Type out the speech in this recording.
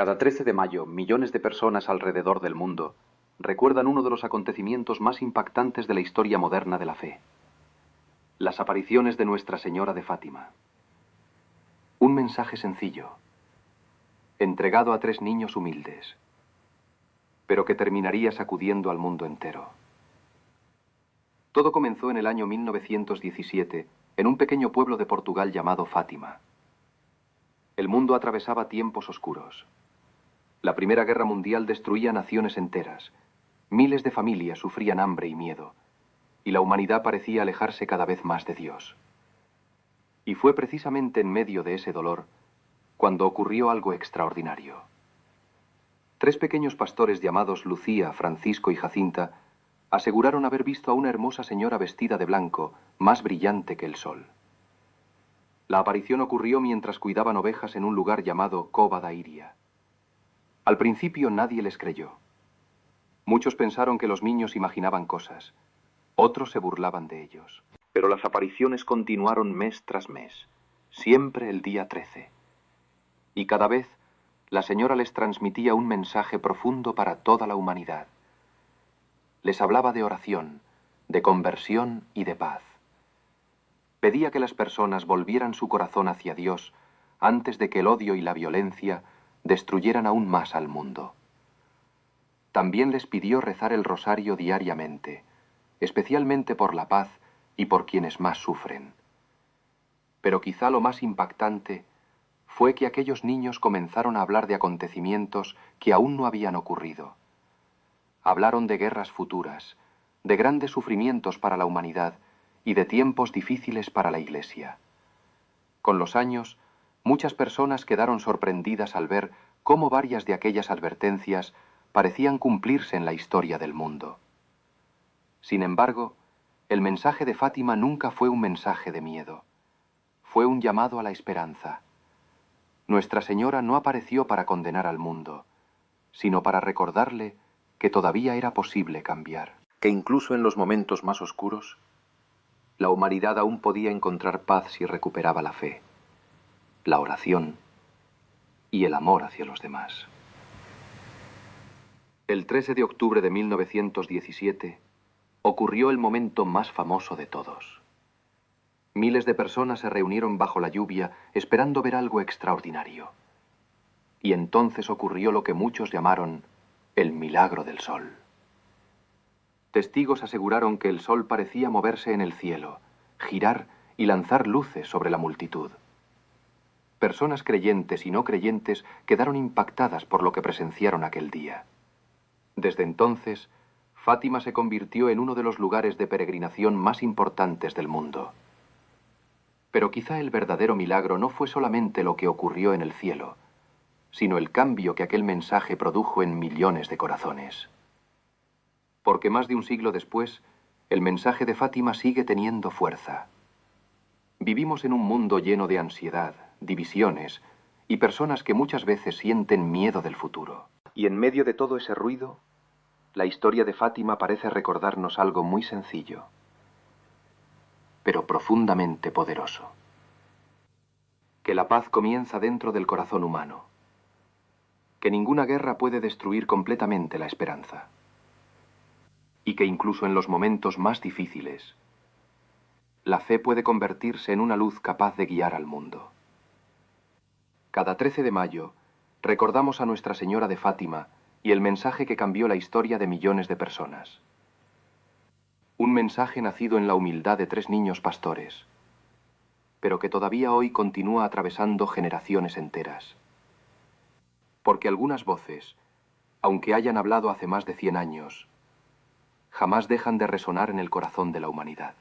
Cada 13 de mayo, millones de personas alrededor del mundo recuerdan uno de los acontecimientos más impactantes de la historia moderna de la fe: las apariciones de Nuestra Señora de Fátima. Un mensaje sencillo, entregado a 3 niños humildes, pero que terminaría sacudiendo al mundo entero. Todo comenzó en el año 1917, en un pequeño pueblo de Portugal llamado Fátima. El mundo atravesaba tiempos oscuros. La Primera Guerra Mundial destruía naciones enteras. Miles de familias sufrían hambre y miedo, y la humanidad parecía alejarse cada vez más de Dios. Y fue precisamente en medio de ese dolor cuando ocurrió algo extraordinario. 3 pequeños pastores llamados Lucía, Francisco y Jacinta aseguraron haber visto a una hermosa señora vestida de blanco, más brillante que el sol. La aparición ocurrió mientras cuidaban ovejas en un lugar llamado Cova da Iria. Al principio nadie les creyó. Muchos pensaron que los niños imaginaban cosas. Otros se burlaban de ellos. Pero las apariciones continuaron mes tras mes, siempre el día 13. Y cada vez la señora les transmitía un mensaje profundo para toda la humanidad. Les hablaba de oración, de conversión y de paz. Pedía que las personas volvieran su corazón hacia Dios antes de que el odio y la violencia destruyeran aún más al mundo. También les pidió rezar el rosario diariamente, especialmente por la paz y por quienes más sufren. Pero quizá lo más impactante fue que aquellos niños comenzaron a hablar de acontecimientos que aún no habían ocurrido. Hablaron de guerras futuras, de grandes sufrimientos para la humanidad y de tiempos difíciles para la Iglesia. Con los años, muchas personas quedaron sorprendidas al ver cómo varias de aquellas advertencias parecían cumplirse en la historia del mundo. Sin embargo, el mensaje de Fátima nunca fue un mensaje de miedo. Fue un llamado a la esperanza. Nuestra Señora no apareció para condenar al mundo, sino para recordarle que todavía era posible cambiar. Que incluso en los momentos más oscuros, la humanidad aún podía encontrar paz si recuperaba la fe, la oración y el amor hacia los demás. El 13 de octubre de 1917 ocurrió el momento más famoso de todos. Miles de personas se reunieron bajo la lluvia esperando ver algo extraordinario. Y entonces ocurrió lo que muchos llamaron el milagro del sol. Testigos aseguraron que el sol parecía moverse en el cielo, girar y lanzar luces sobre la multitud. Personas creyentes y no creyentes quedaron impactadas por lo que presenciaron aquel día. Desde entonces, Fátima se convirtió en uno de los lugares de peregrinación más importantes del mundo. Pero quizá el verdadero milagro no fue solamente lo que ocurrió en el cielo, sino el cambio que aquel mensaje produjo en millones de corazones. Porque más de un siglo después, el mensaje de Fátima sigue teniendo fuerza. Vivimos en un mundo lleno de ansiedad, divisiones y personas que muchas veces sienten miedo del futuro. Y en medio de todo ese ruido, la historia de Fátima parece recordarnos algo muy sencillo, pero profundamente poderoso. Que la paz comienza dentro del corazón humano. Que ninguna guerra puede destruir completamente la esperanza. Y que incluso en los momentos más difíciles, la fe puede convertirse en una luz capaz de guiar al mundo. Cada 13 de mayo, recordamos a Nuestra Señora de Fátima y el mensaje que cambió la historia de millones de personas. Un mensaje nacido en la humildad de 3 niños pastores, pero que todavía hoy continúa atravesando generaciones enteras. Porque algunas voces, aunque hayan hablado hace más de 100 años, jamás dejan de resonar en el corazón de la humanidad.